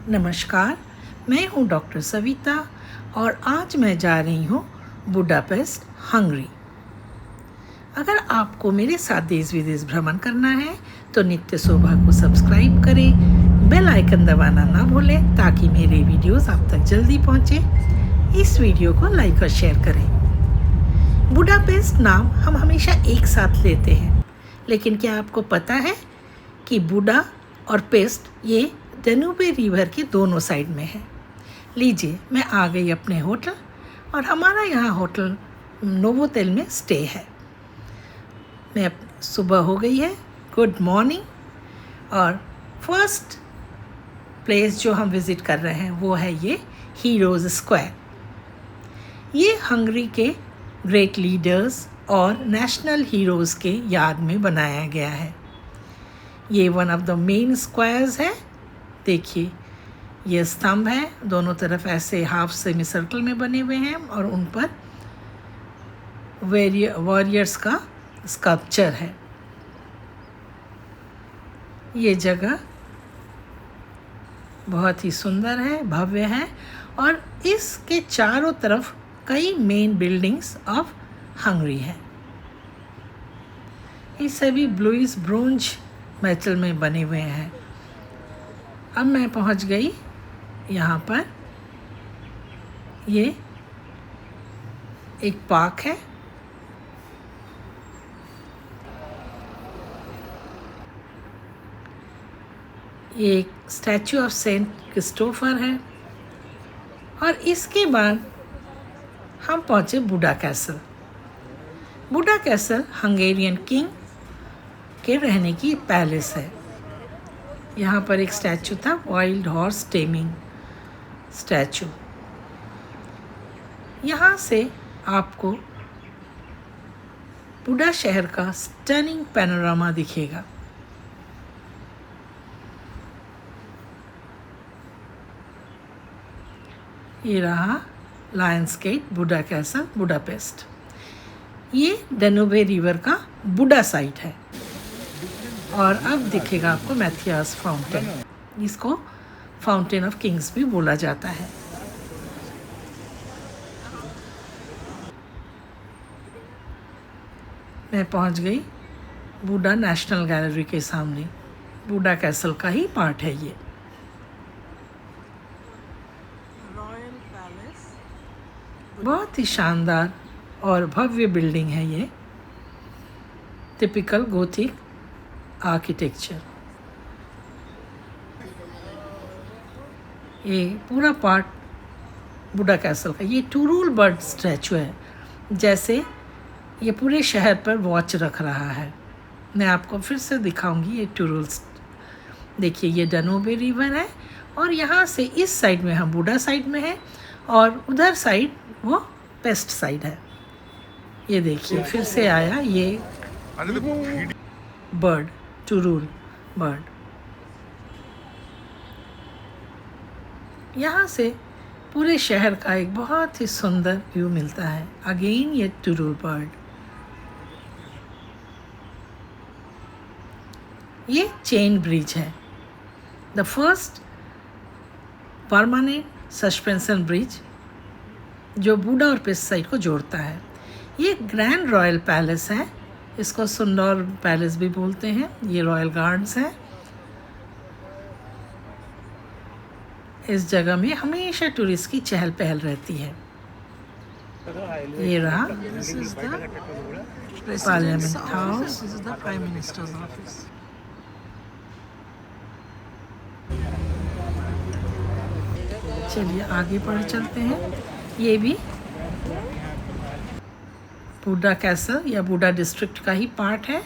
नमस्कार, मैं हूँ डॉक्टर सविता और आज मैं जा रही हूँ बुडापेस्ट, हंगरी। अगर आपको मेरे साथ देश विदेश भ्रमण करना है तो नित्य शोभा को सब्सक्राइब करें, बेल आइकन दबाना ना भूलें ताकि मेरे वीडियोस आप तक जल्दी पहुँचे। इस वीडियो को लाइक और शेयर करें। बुडापेस्ट नाम हम हमेशा एक साथ लेते हैं, लेकिन क्या आपको पता है कि बुडा और पेस्ट ये डेन्यूबे रिवर के दोनों साइड में है। लीजिए, मैं आ गई अपने होटल और हमारा यहाँ होटल नोवोटेल में स्टे है। मैं सुबह हो गई है, गुड मॉर्निंग। और फर्स्ट प्लेस जो हम विज़िट कर रहे हैं वो है ये हीरोज़ स्क्वायर। ये हंगरी के ग्रेट लीडर्स और नेशनल हीरोज़ के याद में बनाया गया है। ये one of the main squares है। देखिए, ये स्तंभ है, दोनों तरफ ऐसे हाफ सेमी सर्कल में बने हुए हैं और उन पर वॉरियर्स का स्कल्पचर है। ये जगह बहुत ही सुंदर है, भव्य है और इसके चारों तरफ कई मेन बिल्डिंग्स ऑफ हंगरी हैं। ये सभी ब्लूइस ब्रोंज मेटल में बने हुए हैं। अब मैं पहुंच गई यहाँ पर। ये एक पार्क है। ये एक स्टैचू ऑफ सेंट क्रिस्टोफर है और इसके बाद हम पहुँचे बुडा कैसल। बुडा कैसल हंगेरियन किंग के रहने की पैलेस है। यहाँ पर एक स्टैचू था, वाइल्ड हॉर्स टेमिंग स्टैचू। यहाँ से आपको बुडा शहर का स्टनिंग पैनोरामा दिखेगा। ये रहा लायंस गेट, बुडा कैसल, बुडापेस्ट। ये डेन्यूबे रिवर का बुडा साइट है। और अब दिखेगा आपको मैथियास फाउंटेन। इसको फाउंटेन ऑफ किंग्स भी बोला जाता है। मैं पहुंच गई बुडा नेशनल गैलरी के सामने। बुडा कैसल का ही पार्ट है ये। रॉयल पैलेस बहुत ही शानदार और भव्य बिल्डिंग है ये। Typical Gothic architecture. ये पूरा पार्ट बुडा कैसल का। ये टूरूल बर्ड स्टैचू है, जैसे ये पूरे शहर पर वॉच रख रहा है। मैं आपको फिर से दिखाऊंगी ये टूरूल। देखिए, ये डेन्यूबे रिवर है और यहाँ से इस साइड में हम बुडा साइड में हैं और उधर साइड वो पेस्ट साइड है। ये देखिए, फिर से आया ये बर्ड, टूरूल बर्ड। यहाँ से पूरे शहर का एक बहुत ही सुंदर व्यू मिलता है। अगेन ये टूरूल बर्ड। ये चेन ब्रिज है, the first permanent suspension bridge जो बुडा और पेस्ट साइड को जोड़ता है। ये ग्रैंड रॉयल पैलेस है, इसको सुंदर पैलेस भी बोलते हैं। ये रॉयल गार्डन्स हैं। इस जगह में हमेशा टूरिस्ट की चहल पहल रहती है। ये रहा parliament house. Prime minister's office. चलिए आगे बढ़ चलते हैं। ये भी बुडा कैसल या बुडा डिस्ट्रिक्ट का ही पार्ट है।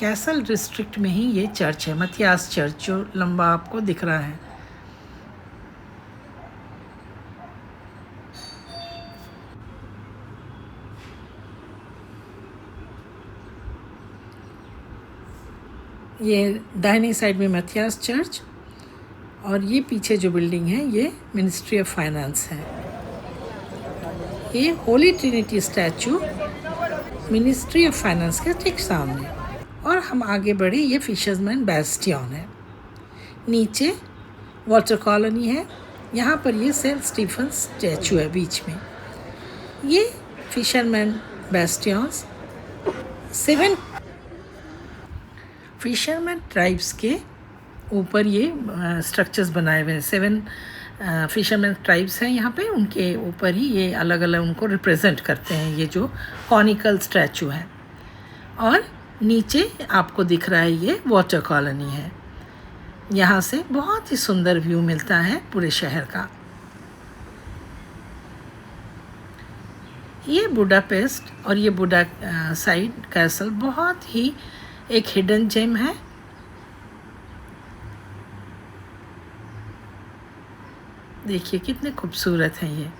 कैसल डिस्ट्रिक्ट में ही ये चर्च है, मैथियास चर्च, जो लंबा आपको दिख रहा है। ये दाहिनी साइड में मैथियास चर्च और ये पीछे जो बिल्डिंग है ये मिनिस्ट्री ऑफ फाइनेंस है। ये Holi Trinity statue ministry of finance के ठीक सामने। और हम आगे बढ़े, ये फिशर्समैन बेस्टियन है। नीचे वाटर कॉलोनी है, यहाँ पर ये सेंट स्टीफन स्टैचू है बीच में। ये फिशरमैन बेस्टियंस 7 फिशरमैन ट्राइब्स के ऊपर ये स्ट्रक्चर्स बनाए हुए हैं। 7 फिशरमैन ट्राइब्स हैं यहाँ पे, उनके ऊपर ही ये अलग अलग उनको रिप्रेजेंट करते हैं, ये जो कॉनिकल स्टैचू है। और नीचे आपको दिख रहा है ये वाटर कॉलोनी है। यहाँ से बहुत ही सुंदर व्यू मिलता है पूरे शहर का। ये बुडापेस्ट और ये बुडा साइड कैसल बहुत ही एक हिडन जेम है। देखिए कितने खूबसूरत हैं ये।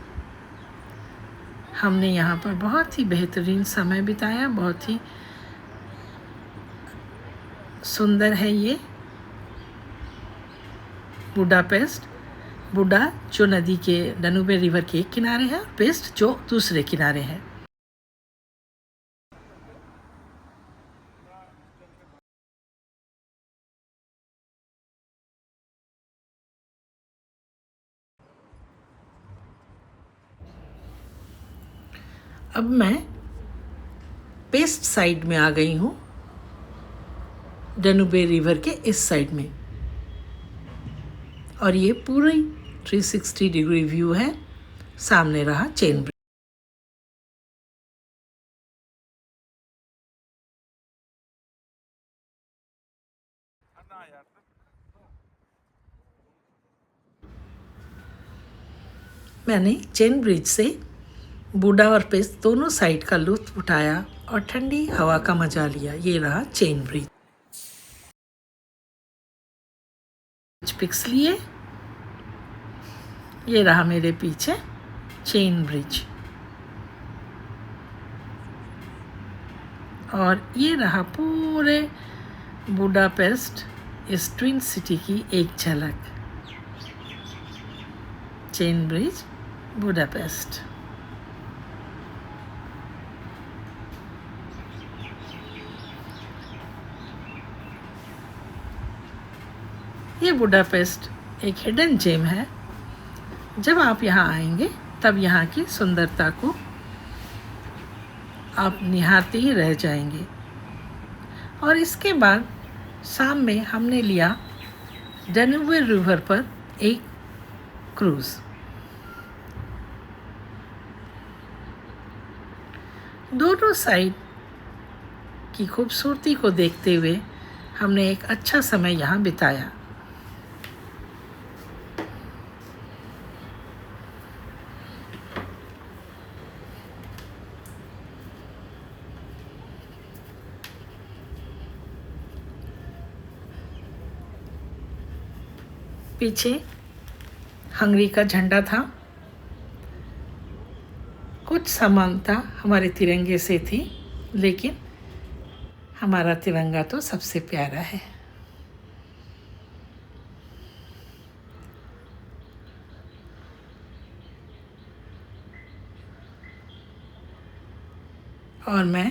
हमने यहाँ पर बहुत ही बेहतरीन समय बिताया, बहुत ही सुंदर है ये बुडापेस्ट। बुडा जो नदी के डनूबे रिवर के एक किनारे है, पेस्ट जो दूसरे किनारे है। अब मैं पेस्ट साइड में आ गई हूँ, डनूबे रिवर के इस साइड में। और ये पूरी 360 डिग्री व्यू है। सामने रहा चेन ब्रिज। मैंने चेन ब्रिज से बुडा और पेस्ट दोनों साइड का लुत्फ उठाया और ठंडी हवा का मजा लिया। ये रहा चेन ब्रिज। पिक्स लिए, ये रहा मेरे पीछे चेन ब्रिज। और ये रहा पूरे बुडापेस्ट इस ट्विन सिटी की एक झलक। Chain bridge, Budapest. ये बुडापेस्ट एक हिडन जेम है। जब आप यहाँ आएंगे तब यहाँ की सुंदरता को आप निहारते ही रह जाएंगे। और इसके बाद शाम में हमने लिया डनूबे रिवर पर एक क्रूज़। दोनों साइड की खूबसूरती को देखते हुए हमने एक अच्छा समय यहाँ बिताया। पीछे हंगरी का झंडा था। कुछ समानता हमारे तिरंगे से थी, लेकिन हमारा तिरंगा तो सबसे प्यारा है। और मैं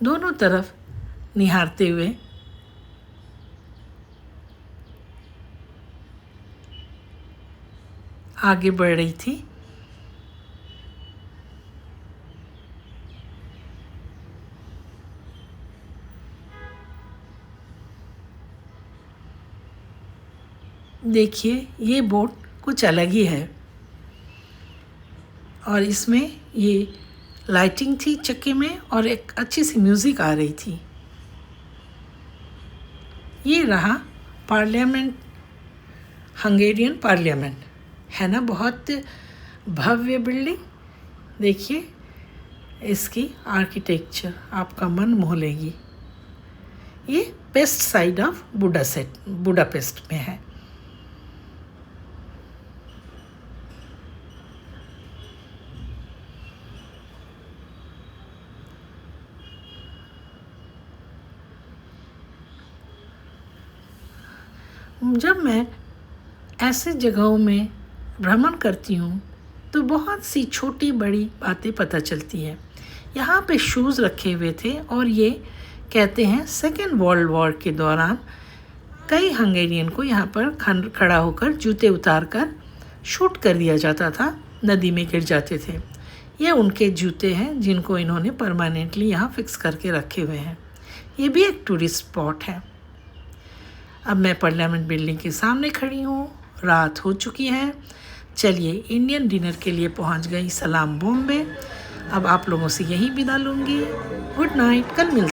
दोनों तरफ निहारते हुए आगे बढ़ रही थी। देखिए ये बोट कुछ अलग ही है और इसमें ये लाइटिंग थी चक्के में और एक अच्छी सी म्यूज़िक आ रही थी। ये रहा पार्लियामेंट, हंगेरियन पार्लियामेंट है ना, बहुत भव्य बिल्डिंग। देखिए इसकी आर्किटेक्चर आपका मन मोह लेगी। ये वेस्ट साइड ऑफ बुडापेस्ट में है। जब मैं ऐसे जगहों में भ्रमण करती हूँ तो बहुत सी छोटी बड़ी बातें पता चलती हैं। यहाँ पे शूज़ रखे हुए थे और ये कहते हैं सेकेंड वर्ल्ड वॉर के दौरान कई हंगेरियन को यहाँ पर खड़ा होकर जूते उतार कर शूट कर दिया जाता था, नदी में गिर जाते थे। ये उनके जूते हैं जिनको इन्होंने परमानेंटली यहाँ फिक्स करके रखे हुए हैं। ये भी एक टूरिस्ट स्पॉट है। अब मैं पार्लियामेंट बिल्डिंग के सामने खड़ी हूँ, रात हो चुकी है। चलिए इंडियन डिनर के लिए पहुँच गई सलाम बॉम्बे। अब आप लोगों से यहीं विदा लूँगी। गुड नाइट, कल मिलते